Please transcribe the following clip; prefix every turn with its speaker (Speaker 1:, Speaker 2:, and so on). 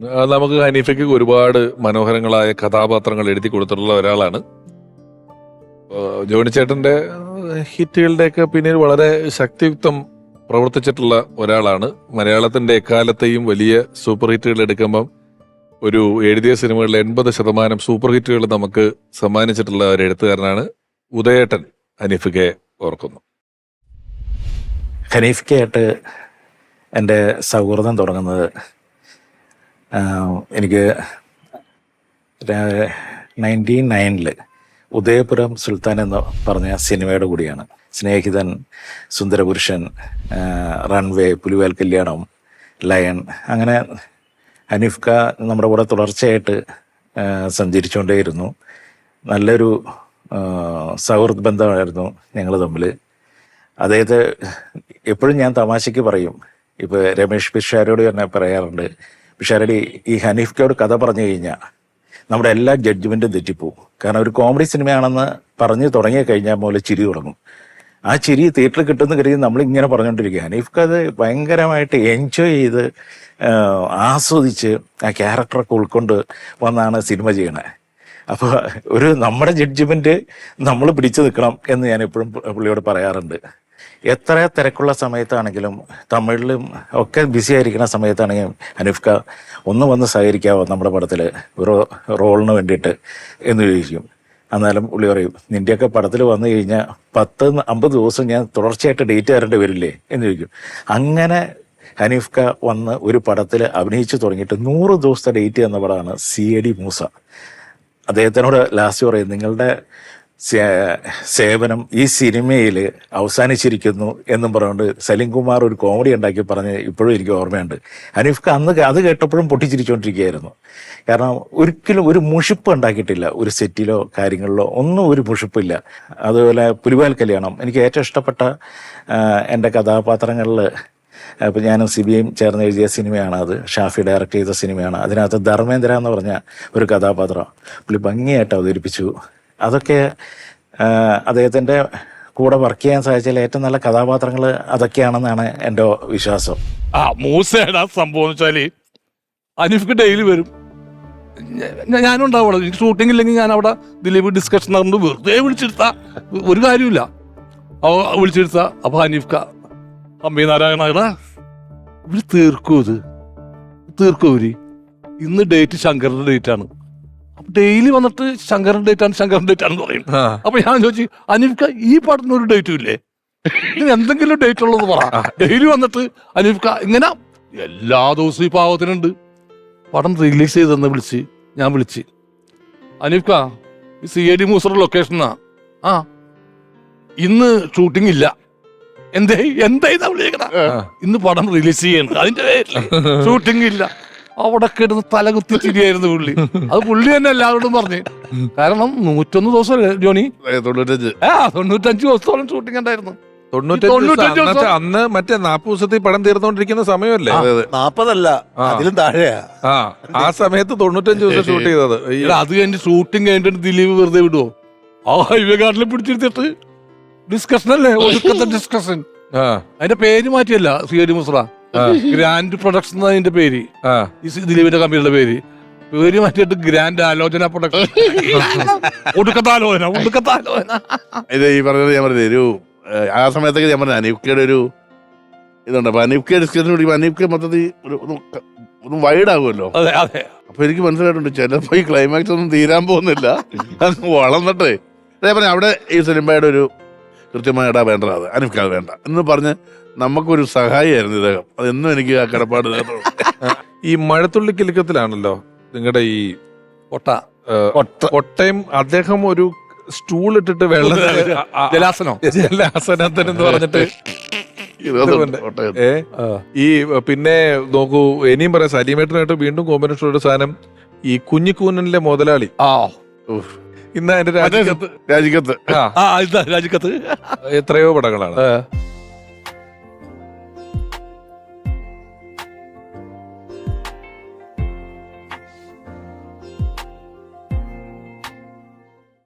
Speaker 1: നമുക്ക് ഹനീഫയ്ക്ക് ഒരുപാട് മനോഹരങ്ങളായ കഥാപാത്രങ്ങൾ എഴുതി കൊടുത്തിട്ടുള്ള ഒരാളാണ്. ജോണി ചേട്ടന്റെ ഹിറ്റുകളുടെയൊക്കെ പിന്നിൽ വളരെ ശക്തിയുക്തം പ്രവർത്തിച്ചിട്ടുള്ള ഒരാളാണ്. മലയാളത്തിന്റെ എക്കാലത്തെയും വലിയ സൂപ്പർ ഹിറ്റുകൾ എടുക്കുമ്പം ഒരു എഴുതിയ സിനിമകളിൽ 80% സൂപ്പർ ഹിറ്റുകൾ നമുക്ക് സമ്മാനിച്ചിട്ടുള്ള ഒരു എഴുത്തുകാരനാണ്. ഉദയേട്ടൻ ഹനീഫയ്ക്ക് ഓർക്കുന്നു.
Speaker 2: ഹനീഫയ്ക്കായിട്ട് എൻ്റെ സൗഹൃദം തുടങ്ങുന്നത് എനിക്ക് 1999 ഉദയപുരം സുൽത്താൻ എന്ന് പറഞ്ഞ സിനിമയുടെ കൂടിയാണ്. സ്നേഹിതൻ, സുന്ദരപുരുഷൻ, റൺവേ, പുലിവാൽ കല്യാണം, ലയൺ, അങ്ങനെ ഹനീഫ്ക നമ്മുടെ കൂടെ തുടർച്ചയായിട്ട് സഞ്ചരിച്ചുകൊണ്ടേയിരുന്നു. നല്ലൊരു സൗഹൃദ ബന്ധമായിരുന്നു ഞങ്ങൾ തമ്മിൽ. അദ്ദേഹത്തെ എപ്പോഴും ഞാൻ തമാശയ്ക്ക് പറയും, ഇപ്പോൾ രമേഷ് പിഷാരോട് തന്നെ പറയാറുണ്ട്, പിഷാരടി ഈ ഹനീഫ്കയോട് കഥ പറഞ്ഞു കഴിഞ്ഞാൽ നമ്മുടെ എല്ലാ ജഡ്ജ്മെൻറ്റും തെറ്റിപ്പോവും. കാരണം ഒരു കോമഡി സിനിമയാണെന്ന് പറഞ്ഞ് തുടങ്ങി കഴിഞ്ഞാൽ പോലെ ചിരി തുടങ്ങും. ആ ചിരി തിയേറ്ററിൽ കിട്ടുന്ന കരുതി നമ്മളിങ്ങനെ പറഞ്ഞുകൊണ്ടിരിക്കുക. ഹനീഫ്ക അത് ഭയങ്കരമായിട്ട് എൻജോയ് ചെയ്ത് ആസ്വദിച്ച് ആ ക്യാരക്ടറൊക്കെ ഉൾക്കൊണ്ട് വന്നാണ് സിനിമ ചെയ്യണത്. അപ്പോൾ ഒരു നമ്മുടെ ജഡ്ജ്മെൻറ്റ് നമ്മൾ പിടിച്ചു നിൽക്കണം എന്ന് ഞാൻ എപ്പോഴും പുള്ളിയോട് പറയാറുണ്ട്. എത്ര തിരക്കുള്ള സമയത്താണെങ്കിലും തമിഴിലും ഒക്കെ ബിസി ആയിരിക്കുന്ന സമയത്താണെങ്കിലും ഹനീഫ്ക ഒന്ന് വന്ന് സഹകരിക്കാവോ നമ്മുടെ പടത്തിൽ ഒരു റോളിന് വേണ്ടിയിട്ട് എന്ന് ചോദിക്കും. എന്നാലും പുള്ളി പറയും, നിൻ്റെയൊക്കെ പടത്തിൽ വന്നു കഴിഞ്ഞാൽ 10-50 ദിവസം ഞാൻ തുടർച്ചയായിട്ട് ഡേറ്റ് തരേണ്ടി വരില്ലേ എന്ന് ചോദിക്കും. അങ്ങനെ ഹനീഫ്ക വന്ന് ഒരു പടത്തിൽ അഭിനയിച്ചു തുടങ്ങിയിട്ട് 100 ദിവസത്തെ ഡേറ്റ് തന്ന പടമാണ് CID മൂസ. അദ്ദേഹത്തിനോട് ലാസ്റ്റ് പറയും, നിങ്ങളുടെ സേവനം ഈ സിനിമയിൽ അവസാനിച്ചിരിക്കുന്നു എന്നും പറഞ്ഞുകൊണ്ട് സലീം കുമാർ ഒരു കോമഡി ഉണ്ടാക്കി പറഞ്ഞ് ഇപ്പോഴും എനിക്ക് ഓർമ്മയുണ്ട്. ഹനീഫ്ക അന്ന് അത് കേട്ടപ്പോഴും പൊട്ടിച്ചിരിച്ചുകൊണ്ടിരിക്കുകയായിരുന്നു. കാരണം ഒരിക്കലും ഒരു മുഷിപ്പ് ഉണ്ടാക്കിയിട്ടില്ല, ഒരു സെറ്റിലോ കാര്യങ്ങളിലോ ഒന്നും ഒരു മുഷിപ്പില്ല. അതുപോലെ പുലിവാൽ കല്യാണം എനിക്ക് ഏറ്റവും ഇഷ്ടപ്പെട്ട എൻ്റെ കഥാപാത്രങ്ങളിൽ, ഇപ്പം ഞാനും സിബിയും ചേർന്ന് എഴുതിയ സിനിമയാണ് അത്. ഷാഫി ഡയറക്റ്റ് ചെയ്ത സിനിമയാണ്. അതിനകത്ത് ധർമ്മേന്ദ്ര എന്ന് പറഞ്ഞ ഒരു കഥാപാത്രം പുള്ളി ഭംഗിയായിട്ട് അവതരിപ്പിച്ചു. അതൊക്കെ അദ്ദേഹത്തിൻ്റെ കൂടെ വർക്ക് ചെയ്യാൻ സാധിച്ചാൽ ഏറ്റവും നല്ല കഥാപാത്രങ്ങൾ അതൊക്കെയാണെന്നാണ് എൻ്റെ വിശ്വാസം.
Speaker 3: മൂസയുടെ സംഭവം വെച്ചാല് ഹനീഫ്ക്ക് ഡെയിലി വരും, ഞാനും ഉണ്ടാവുള്ളൂ. എനിക്ക് ഷൂട്ടിംഗ് ഇല്ലെങ്കിൽ ഞാൻ അവിടെ ദിലീപ് ഡിസ്കഷൻ നടന്നു വെറുതെ വിളിച്ചെടുത്ത ഒരു കാര്യമില്ല. വിളിച്ചെടുത്ത അപ്പൊ ഹനീഫ്ക അമ്പി നാരായണ ഇവര് തീർക്കോ ഇന്ന് ഡേറ്റ് ശങ്കറിന്റെ ഡേറ്റ് ആണ്. ഡെയിലി വന്നിട്ട് ശങ്കരൻ ഡേറ്റ് ആണ് പറയും. അപ്പൊ ഞാൻ ചോദിച്ചു, അനീഫ്ക ഈ പടത്തിന് ഒരു ഡേറ്റും ഇല്ലേ, എന്തെങ്കിലും ഡേറ്റ് ഉള്ളത് പറ. ഡെയിലി വന്നിട്ട് അനീഫ്ക ഇങ്ങനെ എല്ലാ ദിവസവും ഈ പാവത്തിനുണ്ട്. പടം റിലീസ് ചെയ്തെന്ന് ഞാൻ വിളിച്ച് അനീഫ്ക CID മൂസറ ലൊക്കേഷനാ, ഇന്ന് ഷൂട്ടിംഗ് ഇല്ല. എന്താ വിളിക്കണ, ഇന്ന് പടം റിലീസ് ചെയ്യണം, അതിന്റെ ഷൂട്ടിംഗ് ഇല്ല. അവിടെ കിടന്ന് തലകുത്തി ചിരിയായിരുന്നു പുള്ളി. അത് പുള്ളി തന്നെ എല്ലാവരോടും പറഞ്ഞു. കാരണം 101 ദിവസം ജോണി 95 ദിവസത്തോളം ഷൂട്ടിംഗ് ഉണ്ടായിരുന്നു.
Speaker 1: 95 അന്ന് മറ്റേ 40 ദിവസത്തിൽ പടം തീർന്നുകൊണ്ടിരിക്കുന്ന സമയമല്ലേ?
Speaker 4: 40 അല്ല, അതിലും താഴെയാ.
Speaker 1: ആ സമയത്ത് 95 ദിവസം ഷൂട്ട് ചെയ്തത്.
Speaker 3: അത് കഴിഞ്ഞ് ഷൂട്ടിംഗ് കഴിഞ്ഞിട്ട് ദിലീപ് വെറുതെ വിടുവോ? ആ ഹൈവേ ഗാർഡിൽ പിടിച്ചെടുത്തിട്ട് ഡിസ്കഷൻ അല്ലേ, ഒടുക്കത്തെ ഡിസ്കഷൻ. അതിന്റെ പേര് മാറ്റിയല്ല CID മൂസറ, ഗ്രാൻഡ് പ്രൊഡക്ഷൻ അതിന്റെ പേര്. ദിലീപിന്റെ കമ്പനിയുടെ പേര് മാറ്റിയിട്ട് ഗ്രാൻഡ് ആലോചന പ്രൊഡക്ഷൻ. ഒടുക്കത്താലോചന.
Speaker 4: ഇത് ഈ പറഞ്ഞത് ഞാൻ പറഞ്ഞത് ഒരു ആ സമയത്തൊക്കെ ഞാൻ പറഞ്ഞ അനീഫ്കയുടെ ഒരു ഇതുണ്ട്. അപ്പൊ അനീഫ്ക ഡിസ്കഷൻ അനീഫ്ക മൊത്തത്തിൽ ഒന്ന് വൈഡ് ആകുമല്ലോ. അപ്പൊ എനിക്ക് മനസ്സിലായിട്ടുണ്ട് ചിലപ്പോ ഈ ക്ലൈമാക്സ് ഒന്നും തീരാൻ പോകുന്നില്ല, വളർന്നിട്ടേ. അതേപോലെ അവിടെ ഈ സിനിമയുടെ ഒരു കൃത്യമായ ഇടാ വേണ്ട, അത് അനീഫ്ക അത് വേണ്ട എന്ന് പറഞ്ഞ് നമുക്കൊരു സഹായിയായിരുന്നു ഇദ്ദേഹം. അതെന്നും എനിക്ക് ആ കടപ്പാട്.
Speaker 1: ഈ മഴത്തുള്ളി കിലുക്കത്തിലാണല്ലോ നിങ്ങളുടെ ഈ കൊട്ടയും അദ്ദേഹം ഒരു സ്റ്റൂൾ ഇട്ടിട്ട് വെള്ളം ജലാസനത്തിനെന്ന് പറഞ്ഞിട്ട് ഈ പിന്നെ നോക്കൂ, ഇനിയും പറയാം, സലീമേട്ടനായിട്ട് വീണ്ടും കോമ്പിനേഷൻ ഒരു സാധനം ഈ കുഞ്ഞിക്കൂനനിലെ മുതലാളി. ഇന്ന് അതിന്റെ രാജിക്കത്ത്
Speaker 3: എത്രയോ
Speaker 1: പടങ്ങളാണ്.